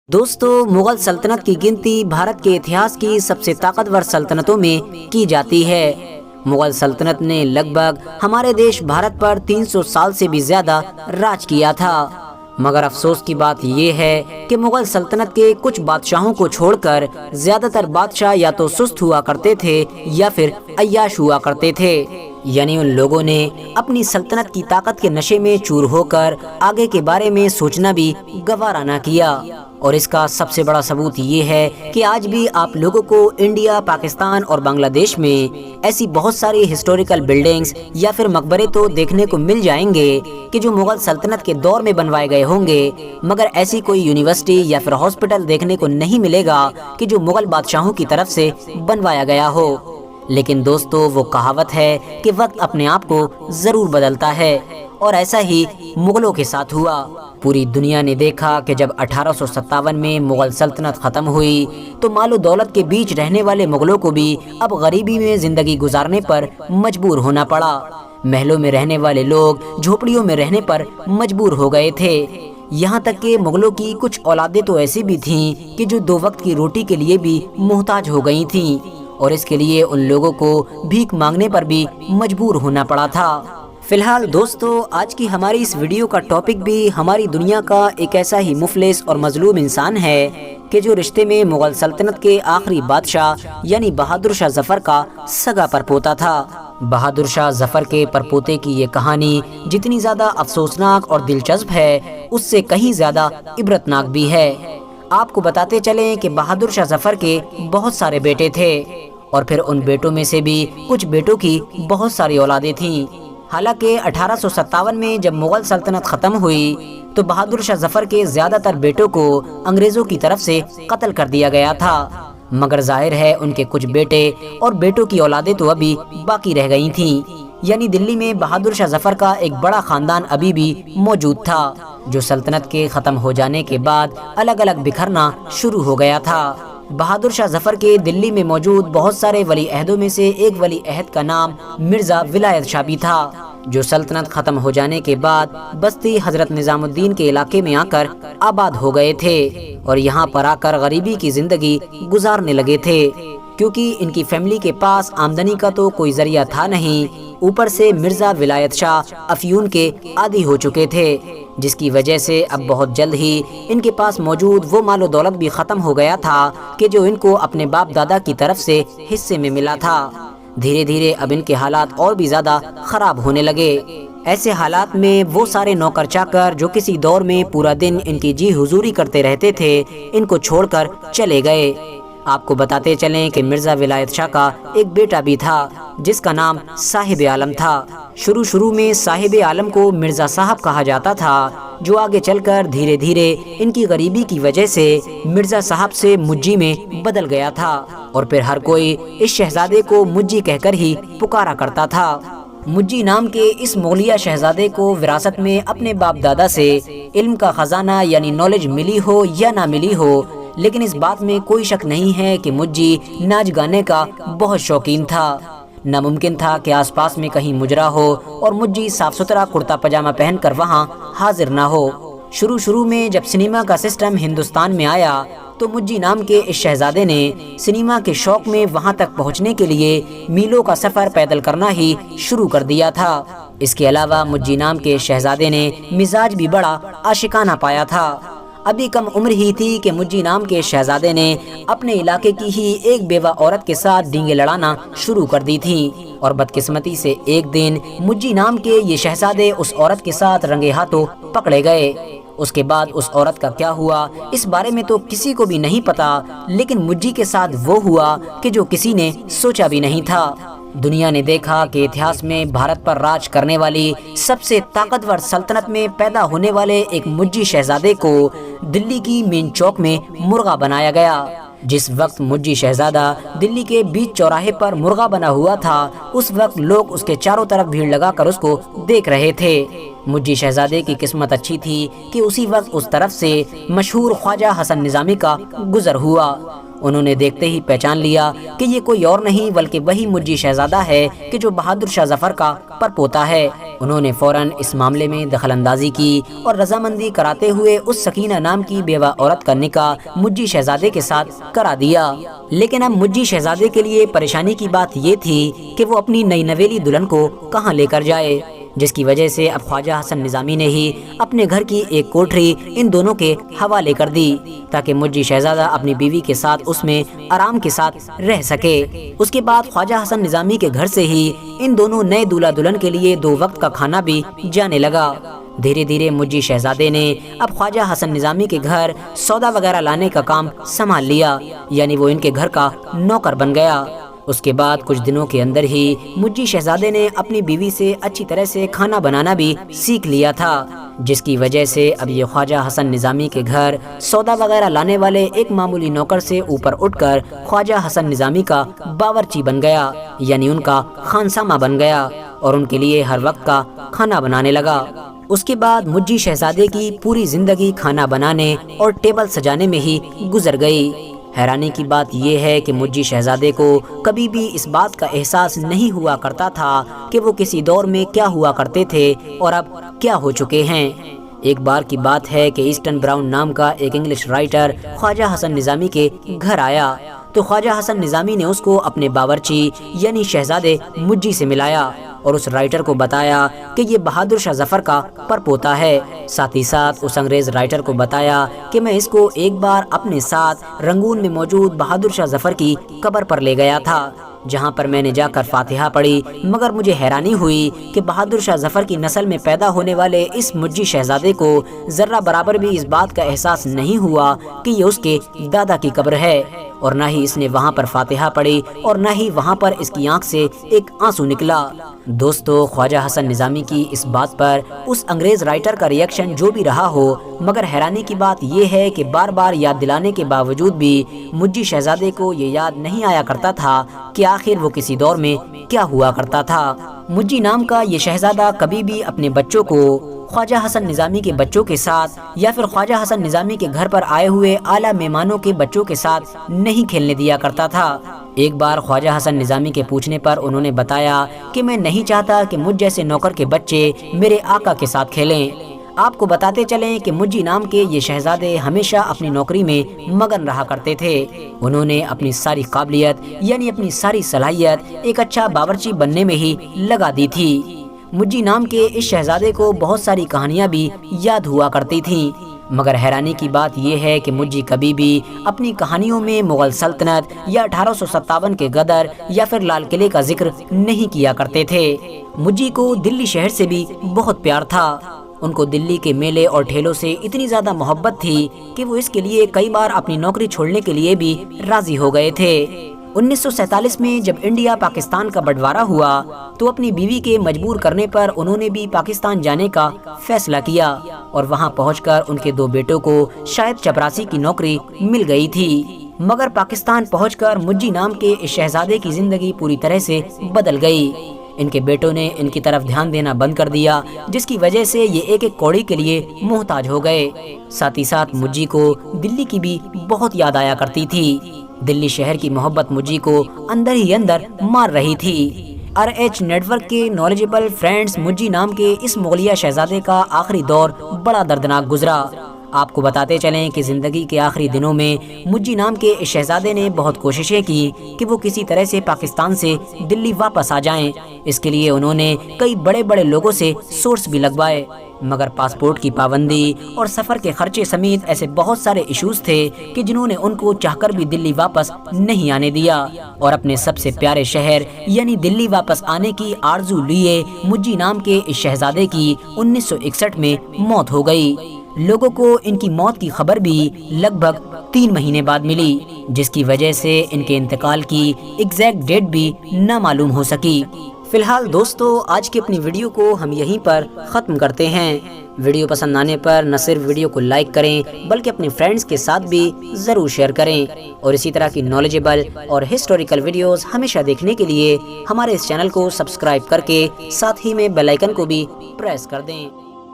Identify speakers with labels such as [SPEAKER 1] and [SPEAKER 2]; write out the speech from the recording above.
[SPEAKER 1] दोस्तों, मुगल सल्तनत की गिनती भारत के इतिहास की सबसे ताकतवर सल्तनतों में की जाती है। मुगल सल्तनत ने लगभग हमारे देश भारत पर 300 साल से भी ज्यादा राज किया था। मगर अफसोस की बात ये है कि मुगल सल्तनत के कुछ बादशाहों को छोड़कर ज्यादातर बादशाह या तो सुस्त हुआ करते थे या फिर अय्याश हुआ करते थे। यानी उन लोगों ने अपनी सल्तनत की ताकत के नशे में चूर होकर आगे के बारे में सोचना भी गवारा न किया। और इसका सबसे बड़ा सबूत ये है कि आज भी आप लोगों को इंडिया, पाकिस्तान और बांग्लादेश में ऐसी बहुत सारी हिस्टोरिकल बिल्डिंग्स या फिर मकबरे तो देखने को मिल जाएंगे कि जो मुगल सल्तनत के दौर में बनवाए गए होंगे, मगर ऐसी कोई यूनिवर्सिटी या फिर हॉस्पिटल देखने को नहीं मिलेगा कि जो मुगल बादशाहों की तरफ से बनवाया गया हो। लेकिन दोस्तों, वो कहावत है कि वक्त अपने आप को जरूर बदलता है, और ऐसा ही मुगलों के साथ हुआ। पूरी दुनिया ने देखा कि जब 1857 में मुगल सल्तनत खत्म हुई तो मालो दौलत के बीच रहने वाले मुगलों को भी अब गरीबी में जिंदगी गुजारने पर मजबूर होना पड़ा। महलों में रहने वाले लोग झोपड़ियों में रहने पर मजबूर हो गए थे। यहाँ तक कि मुगलों की कुछ औलादें तो ऐसी भी थीं कि जो 2 वक्त की रोटी के लिए भी मोहताज हो गई थीं, और इसके लिए उन लोगों को भीख मांगने पर भी मजबूर होना पड़ा था। फिलहाल दोस्तों, आज की हमारी इस वीडियो का टॉपिक भी हमारी दुनिया का एक ऐसा ही मुफलिस और मजलूम इंसान है कि जो रिश्ते में मुगल सल्तनत के आखिरी बादशाह यानी बहादुर शाह जफर का सगा परपोता था। बहादुर शाह जफर के परपोते की ये कहानी जितनी ज्यादा अफसोसनाक और दिलचस्प है, उससे कहीं ज्यादा इबरतनाक भी है। आपको बताते चलें कि बहादुर शाह जफर के बहुत सारे बेटे थे, और फिर उन बेटों में से भी कुछ बेटों की बहुत सारी औलादें थीं। हालांकि 1857 में जब मुगल सल्तनत खत्म हुई तो बहादुर शाह जफर के ज्यादातर बेटों को अंग्रेजों की तरफ से कत्ल कर दिया गया था। मगर जाहिर है उनके कुछ बेटे और बेटों की औलादें तो अभी बाकी रह गई थीं। यानी दिल्ली में बहादुर शाह जफर का एक बड़ा खानदान अभी भी मौजूद था, जो सल्तनत के खत्म हो जाने के बाद अलग अलग बिखरना शुरू हो गया था। बहादुर शाह जफर के दिल्ली में मौजूद बहुत सारे वली अहदों में से एक वली अहद का नाम मिर्जा विलायत शाह भी था, जो सल्तनत खत्म हो जाने के बाद बस्ती हजरत निजामुद्दीन के इलाके में आकर आबाद हो गए थे, और यहाँ पर आकर गरीबी की जिंदगी गुजारने लगे थे, क्योंकि इनकी फैमिली के पास आमदनी का तो कोई जरिया था नहीं। ऊपर से मिर्जा विलायत शाह अफयून के आदी हो चुके थे, जिसकी वजह से अब बहुत जल्द ही इनके पास मौजूद वो मालो दौलत भी खत्म हो गया था कि जो इनको अपने बाप दादा की तरफ से हिस्से में मिला था। धीरे धीरे अब इनके हालात और भी ज्यादा खराब होने लगे। ऐसे हालात में वो सारे नौकर चाकर जो किसी दौर में पूरा दिन इनकी जी हुजूरी करते रहते थे, इनको छोड़कर चले गए। आपको बताते चलें कि मिर्जा विलायत शाह का एक बेटा भी था जिसका नाम साहिब आलम था। शुरू में साहिब आलम को मिर्जा साहब कहा जाता था, जो आगे चलकर धीरे धीरे इनकी गरीबी की वजह से मिर्जा साहब से मुज्जी में बदल गया था, और फिर हर कोई इस शहजादे को मुज्जी कहकर ही पुकारा करता था। मुज्जी नाम के इस मोगलिया शहजादे को विरासत में अपने बाप दादा से इल्म का खजाना यानी नॉलेज मिली हो या ना मिली हो, लेकिन इस बात में कोई शक नहीं है कि मुज्जी नाच गाने का बहुत शौकीन था। नामुमकिन था कि आसपास में कहीं मुजरा हो और मुज्जी साफ सुथरा कुर्ता पजामा पहनकर वहाँ हाजिर ना हो। शुरू में जब सिनेमा का सिस्टम हिंदुस्तान में आया तो मुज्जी नाम के इस शहजादे ने सिनेमा के शौक में वहाँ तक पहुँचने के लिए मीलों का सफर पैदल करना ही शुरू कर दिया था। इसके अलावा मुज्जी नाम के शहजादे ने मिजाज भी बड़ा आशिकाना पाया था। अभी कम उम्र ही थी कि मुज्जी नाम के शहजादे ने अपने इलाके की ही एक बेवा औरत के साथ डींगे लड़ाना शुरू कर दी थी, और बदकिस्मती से एक दिन मुज्जी नाम के ये शहजादे उस औरत के साथ रंगे हाथों पकड़े गए। उसके बाद उस औरत का क्या हुआ इस बारे में तो किसी को भी नहीं पता, लेकिन मुज्जी के साथ वो हुआ कि जो किसी ने सोचा भी नहीं था। दुनिया ने देखा कि इतिहास में भारत पर राज करने वाली सबसे ताकतवर सल्तनत में पैदा होने वाले एक मुज्जी शहजादे को दिल्ली की मेन चौक में मुर्गा बनाया गया। जिस वक्त मुज्जी शहजादा दिल्ली के बीच चौराहे पर मुर्गा बना हुआ था, उस वक्त लोग उसके चारों तरफ भीड़ लगाकर उसको देख रहे थे। मुज्जी शहजादे की किस्मत अच्छी थी कि उसी वक्त उस तरफ से मशहूर ख्वाजा हसन निजामी का गुजर हुआ। उन्होंने देखते ही पहचान लिया कि ये कोई और नहीं बल्कि वही मुज्जी शहजादा है कि जो बहादुर शाह जफर का परपोता है। انہوں نے فوراً اس معاملے میں دخل اندازی کی اور رضامندی کراتے ہوئے اس سکینہ نام کی بیوہ عورت کا نکاح مجی شہزادے کے ساتھ کرا دیا۔ لیکن اب مجی شہزادے کے لیے پریشانی کی بات یہ تھی کہ وہ اپنی نئی نویلی دلہن کو کہاں لے کر جائے، جس کی وجہ سے اب خواجہ حسن نظامی نے ہی اپنے گھر کی ایک کوٹری ان دونوں کے حوالے کر دی تاکہ مجی شہزادہ اپنی بیوی کے ساتھ اس میں آرام کے ساتھ رہ سکے۔ اس کے بعد خواجہ حسن نظامی کے گھر سے ہی ان دونوں نئے دولہا دلہن کے لیے 2 وقت کا کھانا بھی جانے لگا۔ دھیرے دھیرے مجی شہزادے نے اب خواجہ حسن نظامی کے گھر سودا وغیرہ لانے کا کام سنبھال لیا، یعنی وہ ان کے گھر کا نوکر بن گیا۔ اس کے بعد کچھ دنوں کے اندر ہی مجی شہزادے نے اپنی بیوی سے اچھی طرح سے کھانا بنانا بھی سیکھ لیا تھا، جس کی وجہ سے اب یہ خواجہ حسن نظامی کے گھر سودا وغیرہ لانے والے ایک معمولی نوکر سے اوپر اٹھ کر خواجہ حسن نظامی کا باورچی بن گیا، یعنی ان کا خانسامہ بن گیا اور ان کے لیے ہر وقت کا کھانا بنانے لگا۔ اس کے بعد مجی شہزادے کی پوری زندگی کھانا بنانے اور ٹیبل سجانے میں ہی گزر گئی۔ حیرانی کی بات یہ ہے کہ مجی شہزادے کو کبھی بھی اس بات کا احساس نہیں ہوا کرتا تھا کہ وہ کسی دور میں کیا ہوا کرتے تھے اور اب کیا ہو چکے ہیں۔ ایک بار کی بات ہے کہ ایسٹن براؤن نام کا ایک انگلش رائٹر خواجہ حسن نظامی کے گھر آیا تو خواجہ حسن نظامی نے اس کو اپنے باورچی یعنی شہزادے مجی سے ملایا اور اس رائٹر کو بتایا کہ یہ بہادر شاہ ظفر کا پرپوتا ہے۔ ساتھ ہی ساتھ اس انگریز رائٹر کو بتایا کہ میں اس کو ایک بار اپنے ساتھ رنگون میں موجود بہادر شاہ ظفر کی قبر پر لے گیا تھا، جہاں پر میں نے جا کر فاتحہ پڑھی، مگر مجھے حیرانی ہوئی کہ بہادر شاہ ظفر کی نسل میں پیدا ہونے والے اس مجی شہزادے کو ذرہ برابر بھی اس بات کا احساس نہیں ہوا کہ یہ اس کے دادا کی قبر ہے، اور نہ ہی اس نے وہاں پر فاتحہ پڑھی اور نہ ہی وہاں پر اس کی آنکھ سے ایک آنسو نکلا۔ دوستو، خواجہ حسن نظامی کی اس بات پر اس انگریز رائٹر کا ریئیکشن جو بھی رہا ہو، مگر حیرانی کی بات یہ ہے کہ بار بار یاد دلانے کے باوجود بھی مجی شہزادے کو یہ یاد نہیں آیا کرتا تھا کہ آخر وہ کسی دور میں کیا ہوا کرتا تھا۔ مجی نام کا یہ شہزادہ کبھی بھی اپنے بچوں کو خواجہ حسن نظامی کے بچوں کے ساتھ یا پھر خواجہ حسن نظامی کے گھر پر آئے ہوئے اعلیٰ مہمانوں کے بچوں کے ساتھ نہیں کھیلنے دیا کرتا تھا۔ ایک بار خواجہ حسن نظامی کے پوچھنے پر انہوں نے بتایا کہ میں نہیں چاہتا کہ مجھ جیسے نوکر کے بچے میرے آقا کے ساتھ کھیلیں۔ آپ کو بتاتے چلیں کہ مجی نام کے یہ شہزادے ہمیشہ اپنی نوکری میں مگن رہا کرتے تھے۔ انہوں نے اپنی ساری قابلیت یعنی اپنی ساری صلاحیت ایک اچھا باورچی بننے میں ہی لگا دی تھی۔ مجی نام کے اس شہزادے کو بہت ساری کہانیاں بھی یاد ہوا کرتی تھیں، مگر حیرانی کی بات یہ ہے کہ مجی کبھی بھی اپنی کہانیوں میں مغل سلطنت یا 1857 کے غدر یا پھر لال قلعے کا ذکر نہیں کیا کرتے تھے۔ مجی کو دلی شہر سے بھی بہت پیار تھا۔ ان کو دلی کے میلے اور ٹھیلوں سے اتنی زیادہ محبت تھی کہ وہ اس کے لیے کئی بار اپنی نوکری چھوڑنے کے لیے بھی راضی ہو گئے تھے۔ 1947 میں جب انڈیا پاکستان کا بٹوارا ہوا تو اپنی بیوی کے مجبور کرنے پر انہوں نے بھی پاکستان جانے کا فیصلہ کیا اور وہاں پہنچ کر ان کے 2 بیٹوں کو شاید چپراسی کی نوکری مل گئی تھی، مگر پاکستان پہنچ کر مجی نام کے اس شہزادے کی زندگی پوری طرح سے بدل گئی۔ ان کے بیٹوں نے ان کی طرف دھیان دینا بند کر دیا، جس کی وجہ سے یہ ایک ایک کوڑی کے لیے محتاج ہو گئے۔ ساتھ ہی ساتھ مجی کو دلی کی بھی بہت یاد آیا کرتی تھی۔ دلی شہر کی محبت مجی کو اندر ہی اندر مار رہی تھی۔ RH نیٹ ورک کے نالجبل فرینڈز، مجی نام کے اس مغلیہ شہزادے کا آخری دور بڑا دردناک گزرا۔ آپ کو بتاتے چلیں کہ زندگی کے آخری دنوں میں مجی نام کے اس شہزادے نے بہت کوششیں کی کہ وہ کسی طرح سے پاکستان سے دلی واپس آ جائیں۔ اس کے لیے انہوں نے کئی بڑے بڑے لوگوں سے سورس بھی لگوائے، مگر پاسپورٹ کی پابندی اور سفر کے خرچے سمیت ایسے بہت سارے ایشوز تھے کہ جنہوں نے ان کو چاہ کر بھی دلی واپس نہیں آنے دیا، اور اپنے سب سے پیارے شہر یعنی دلی واپس آنے کی آرزو لیے مجی نام کے اس شہزادے کی 1961 میں موت ہو گئی۔ لوگوں کو ان کی موت کی خبر بھی لگ بھگ 3 مہینے بعد ملی، جس کی وجہ سے ان کے انتقال کی ایگزیکٹ ڈیٹ بھی نہ معلوم ہو سکی۔ فی الحال دوستو، آج کی اپنی ویڈیو کو ہم یہیں پر ختم کرتے ہیں۔ ویڈیو پسند آنے پر نہ صرف ویڈیو کو لائک کریں بلکہ اپنے فرینڈز کے ساتھ بھی ضرور شیئر کریں، اور اسی طرح کی نالجبل اور ہسٹوریکل ویڈیوز ہمیشہ دیکھنے کے لیے ہمارے اس چینل کو سبسکرائب کر کے ساتھ ہی میں بیل آئیکن کو بھی پریس کر دیں۔